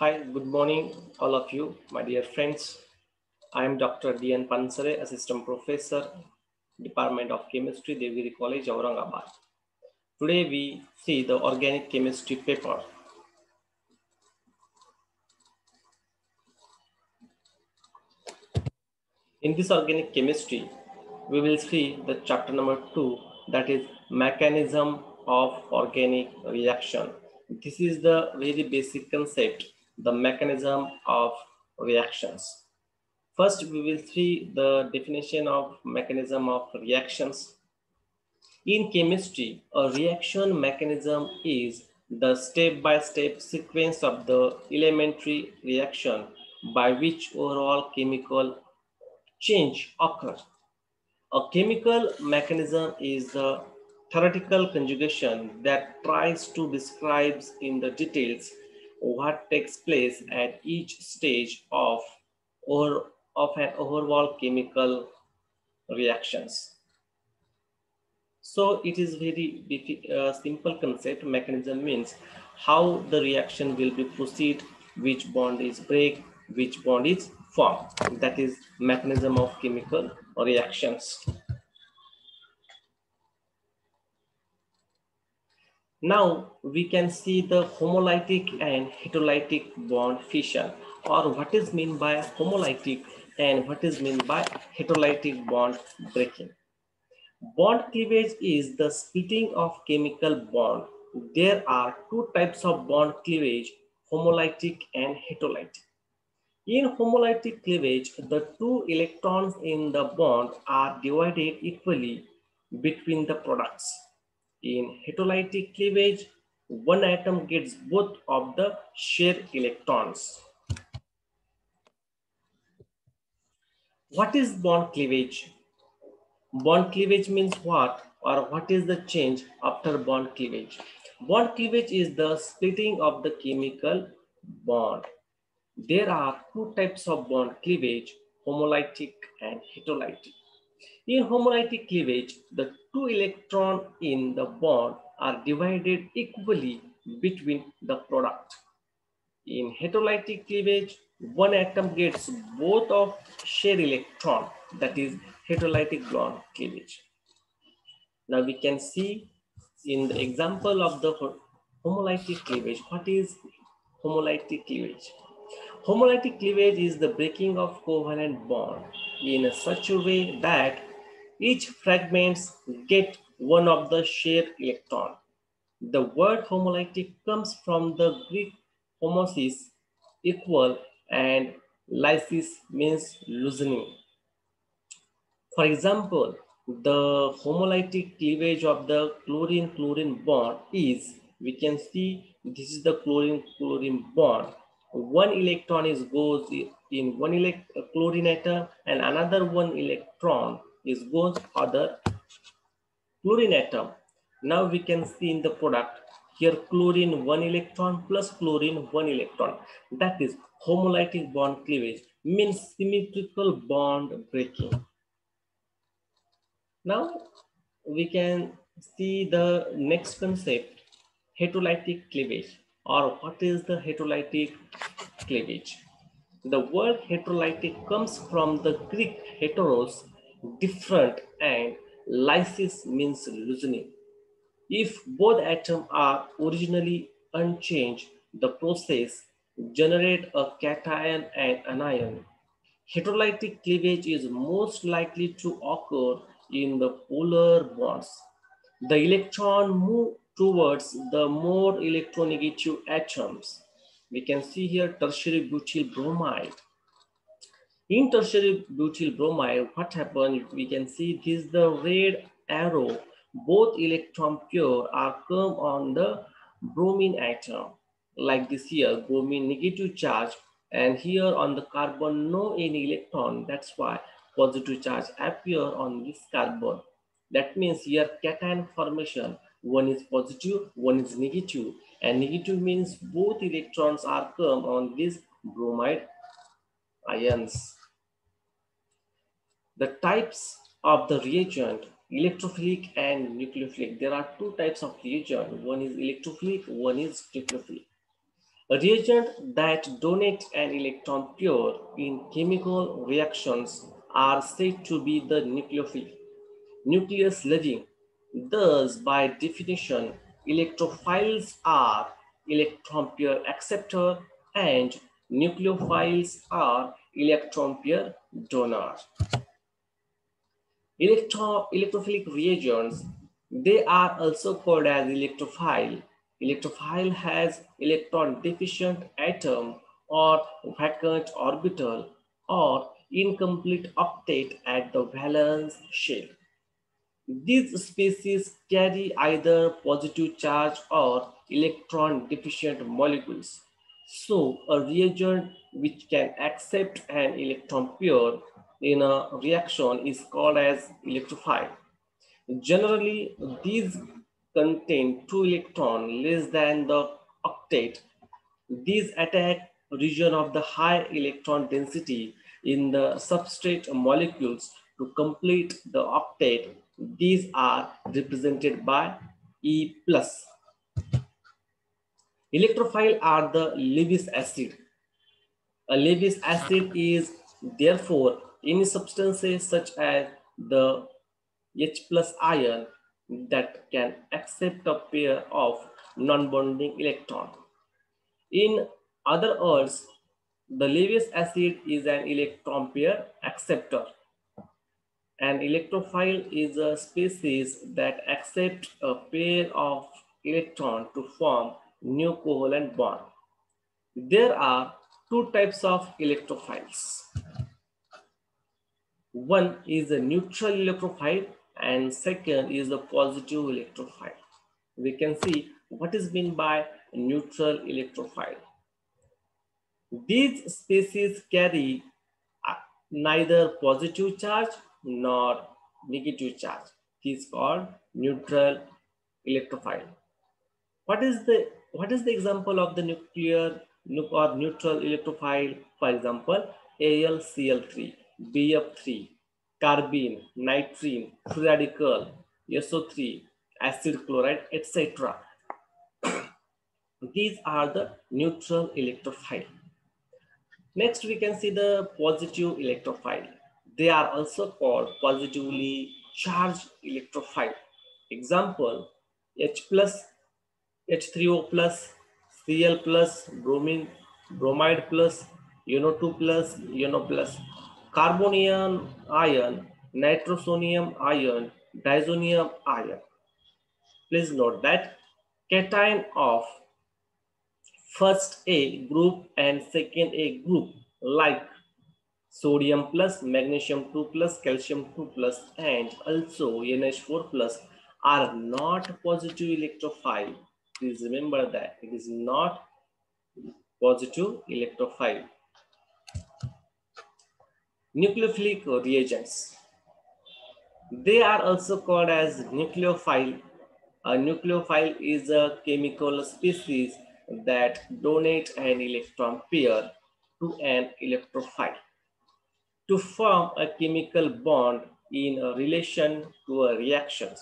Hi, good morning, all of you, my dear friends. I am Dr. D.N. Pansare, Assistant Professor, Department of Chemistry, Devgiri College, Aurangabad. Today we see the organic chemistry paper. In this organic chemistry, we will see the chapter number 2, that is mechanism of organic reaction. This is the very basic concept, the mechanism of reactions. First, we will see the definition of mechanism of reactions. In chemistry, a reaction mechanism is the step-by-step sequence of the elementary reaction by which overall chemical change occurs. A chemical mechanism is the theoretical conjugation that tries to describe in the details what takes place at each stage or of an overall chemical reactions. So it is very simple concept. Mechanism means how the reaction will be proceed, which bond is break, which bond is formed. That is mechanism of chemical reactions. Now we can see the homolytic and heterolytic bond fission, or what is meant by homolytic and what is meant by heterolytic bond breaking. Bond cleavage is the splitting of chemical bond. There are two types of bond cleavage, homolytic and heterolytic. In homolytic cleavage, the two electrons in the bond are divided equally between the products. In heterolytic cleavage, one atom gets both of the shared electrons. What is bond cleavage? Bond cleavage means what, or what is the change after bond cleavage? Bond cleavage is the splitting of the chemical bond. There are two types of bond cleavage, homolytic and heterolytic. In homolytic cleavage, the two electrons in the bond are divided equally between the product. In heterolytic cleavage, one atom gets both of shared electron, that is heterolytic bond cleavage. Now we can see in the example of the homolytic cleavage. What is homolytic cleavage? Homolytic cleavage is the breaking of covalent bond in such a way that each fragments get one of the shared electron. The word homolytic comes from the Greek homosis, equal, and lysis means loosening. For example, the homolytic cleavage of the chlorine-chlorine bond is, we can see this is the chlorine-chlorine bond. One electron is goes in one chlorine atom and another one electron is goes other chlorine atom. Now we can see in the product here chlorine one electron plus chlorine one electron. That is homolytic bond cleavage, means symmetrical bond breaking. Now we can see the next concept, heterolytic cleavage, or what is the heterolytic cleavage? The word heterolytic comes from the Greek heteros, different, and lysis means loosening. If both atoms are originally unchanged, the process generates a cation and anion. Heterolytic cleavage is most likely to occur in the polar bonds. The electron move towards the more electronegative atoms. We can see here tertiary butyl bromide. In tertiary butyl bromide, what happens? We can see this the red arrow. Both electron pair are come on the bromine atom. Like this here, bromine negative charge, and here on the carbon no any electron. That's why positive charge appear on this carbon. That means here cation formation. One is positive, one is negative, and negative means both electrons are come on this bromide ions. The types of the reagent, electrophilic and nucleophilic. There are two types of reagent. One is electrophilic, one is nucleophilic. Reagents that donate an electron pair in chemical reactions are said to be the nucleophile, nucleus living. Thus, by definition, electrophiles are electron pair acceptor and nucleophiles are electron pair donor. Electrophilic reagents, they are also called as electrophile. Electrophile has electron deficient atom or vacant orbital or incomplete octet at the valence shell. These species carry either positive charge or electron deficient molecules. So a reagent which can accept an electron pair in a reaction is called as electrophile. Generally, these contain 2 electrons less than the octet. These attack region of the high electron density in the substrate molecules to complete the octet. These are represented by E+. Electrophile are the Lewis acid. A Lewis acid is therefore any substances such as the H plus ion that can accept a pair of non-bonding electrons. In other words, the Lewis acid is an electron pair acceptor. An electrophile is a species that accepts a pair of electrons to form new covalent bond. There are two types of electrophiles. One is a neutral electrophile and second is a positive electrophile. We can see what is meant by neutral electrophile. These species carry neither positive charge nor negative charge. It is called neutral electrophile. What is the example of the nuclear or neutral electrophile? For example, AlCl3, BF3, carbene, nitrene, free radical, SO3, acid chloride, etc. These are the neutral electrophile. Next, we can see the positive electrophile. They are also called positively charged electrophile. Example, H plus, H3O plus, Cl plus, bromine, bromide plus, UNO2 plus, UNO plus, carbonium ion, nitrosonium ion, diazonium ion. Please note that cation of first A group and second A group like sodium plus, magnesium 2 plus, calcium 2 plus, and also NH4 plus are not positive electrophile. Please remember that it is not positive electrophile. Nucleophilic reagents. They are also called as nucleophile. A nucleophile is a chemical species that donate an electron pair to an electrophile to form a chemical bond in relation to a reactions.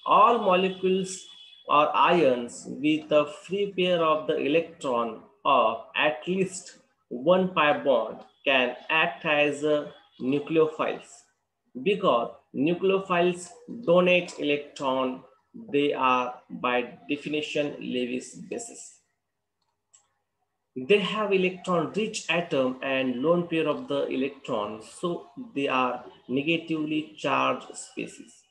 All molecules or ions with a free pair of the electron or at least one pi bond can act as nucleophiles. Because nucleophiles donate electron, they are by definition Lewis bases. They have electron-rich atom and lone pair of the electrons, so they are negatively charged species.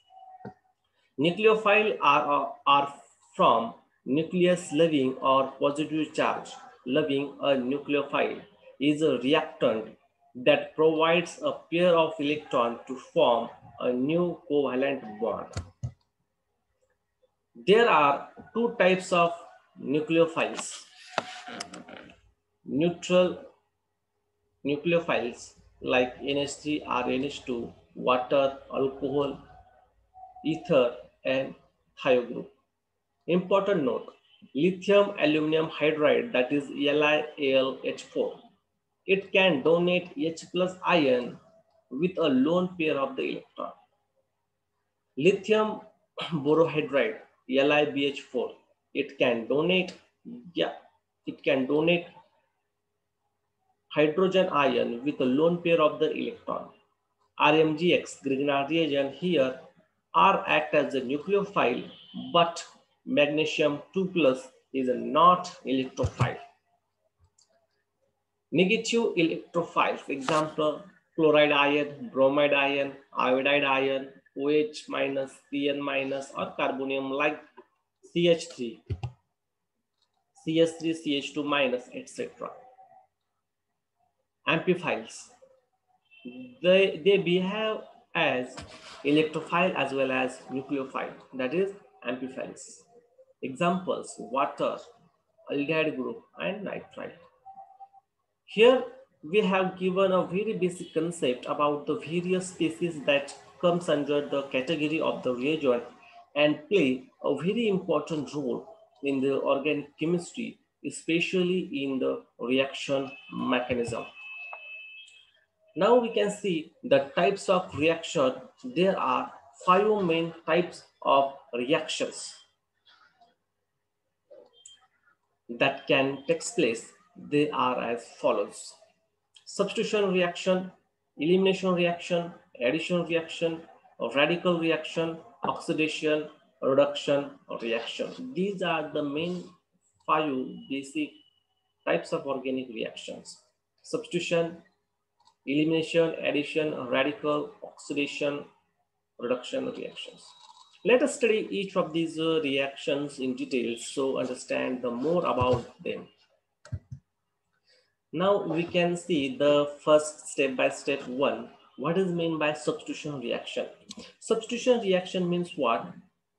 Nucleophile are from nucleus loving or positive charge loving. A nucleophile is a reactant that provides a pair of electrons to form a new covalent bond. There are two types of nucleophiles. Neutral nucleophiles like NH3 or NH2, water, alcohol, ether, and thio group. Important note, lithium aluminum hydride, that is LiAlH4, it can donate H plus ion with a lone pair of the electron. Lithium borohydride, LiBH4, it can donate it can donate hydrogen ion with a lone pair of the electron. RMGX, Grignard reagent here, R act as a nucleophile, but magnesium 2 plus is not electrophile. Negative electrophiles, example, chloride ion, bromide ion, iodide ion, OH minus, Cn minus, or carbonium like CH3, CH3, CH2 minus, etc. Amphiphiles, they behave as electrophile as well as nucleophile, that is amphiphiles. Examples, water, aldehyde group, and nitrite. Here we have given a very basic concept about the various species that comes under the category of the reagent and play a very important role in the organic chemistry, especially in the reaction mechanism. Now we can see the types of reaction. There are 5 main types of reactions that can take place. They are as follows: substitution reaction, elimination reaction, addition reaction, radical reaction, oxidation, reduction reaction. These are the main 5 basic types of organic reactions: substitution, elimination, addition, radical, oxidation, reduction reactions. Let us study each of these reactions in detail so understand the more about them. Now we can see the first step-by-step one. What is meant by substitution reaction? Substitution reaction means what?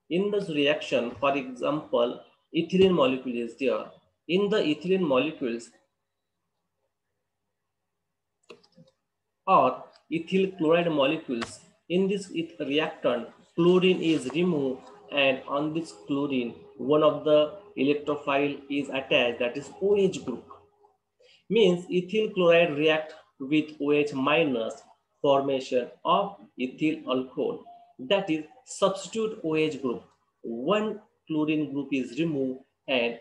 In this reaction, for example, ethylene molecule is there. In the ethylene molecules or ethyl chloride molecules, in this reactant, chlorine is removed, and on this chlorine, one of the electrophile is attached, that is OH group. Means ethyl chloride react with OH minus, formation of ethyl alcohol, that is substitute OH group. One chlorine group is removed and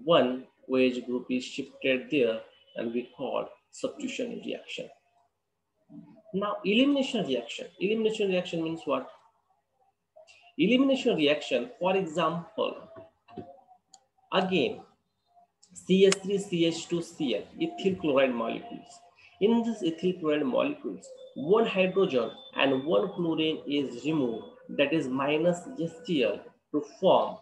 one OH group is shifted there, and we call substitution reaction. Now elimination reaction. Elimination reaction means what? Elimination reaction, for example, again CH3, CH2, Cl, ethyl chloride molecules. In this ethyl chloride molecules, one hydrogen and one chlorine is removed, that is minus HCl, to form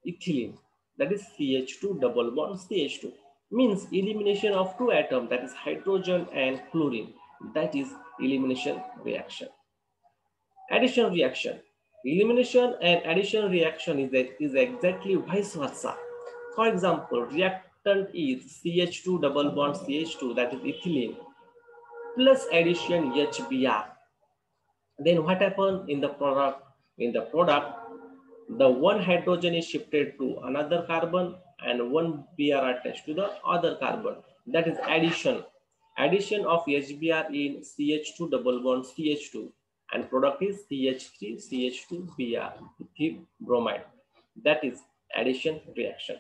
ethylene, that is CH2 double bond CH2. Means elimination of 2 atoms, that is hydrogen and chlorine, that is elimination reaction. Addition reaction. Elimination and addition reaction is exactly vice versa. For example, reactant is CH2 double bond CH2, that is ethylene, plus addition HBr. Then what happens in the product? In the product, the one hydrogen is shifted to another carbon and one Br attached to the other carbon. That is addition. Addition of HBr in CH2 double bond CH2, and product is CH3 CH2 Br, ethyl bromide. That is addition reaction.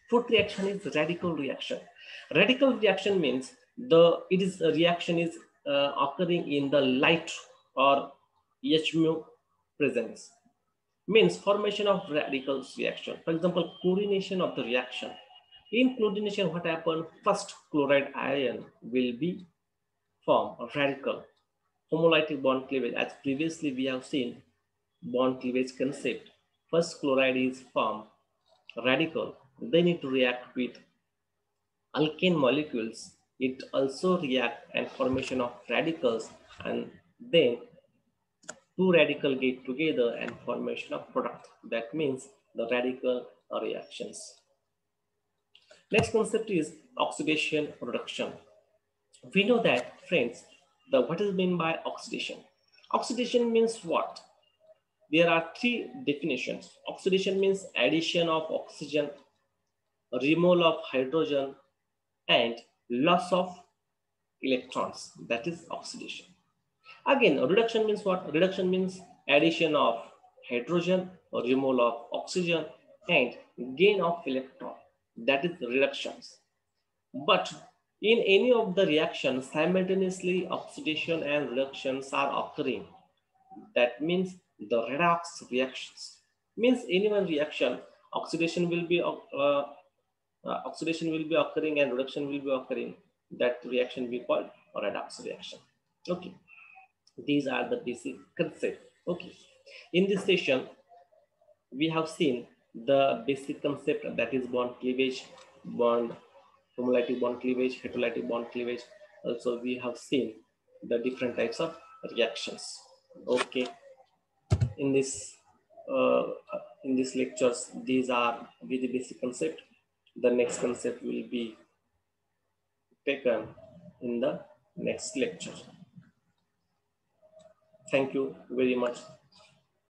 Fourth reaction is radical reaction. Radical reaction means a reaction is occurring in the light or H presence. Means formation of radical reaction. For example, chlorination of the reaction. In chlorination, what happens? First chloride ion will be formed, a radical. Homolytic bond cleavage, as previously we have seen bond cleavage concept. First chloride is formed, radical. They need to react with alkane molecules. It also react and formation of radicals, and then 2 radicals get together and formation of product. That means the radical reactions. Next concept is oxidation reduction. We know that, friends, what is meant by oxidation? Oxidation means what? There are 3 definitions. Oxidation means addition of oxygen, removal of hydrogen, and loss of electrons. That is oxidation. Again, reduction means what? Reduction means addition of hydrogen or removal of oxygen and gain of electron. that is reductions. But in any of the reactions, simultaneously oxidation and reductions are occurring. That means the redox reactions. Means any one reaction, oxidation will be oxidation will be occurring and reduction will be occurring. That reaction we call redox reaction. Okay, these are the basic concept. Okay, in this session we have seen the basic concept, that is bond cleavage, bond homolytic bond cleavage, heterolytic bond cleavage. Also, we have seen the different types of reactions. Okay, in this uh, in these lectures, these are with the basic concept. The next concept will be taken in the next lecture. Thank you very much.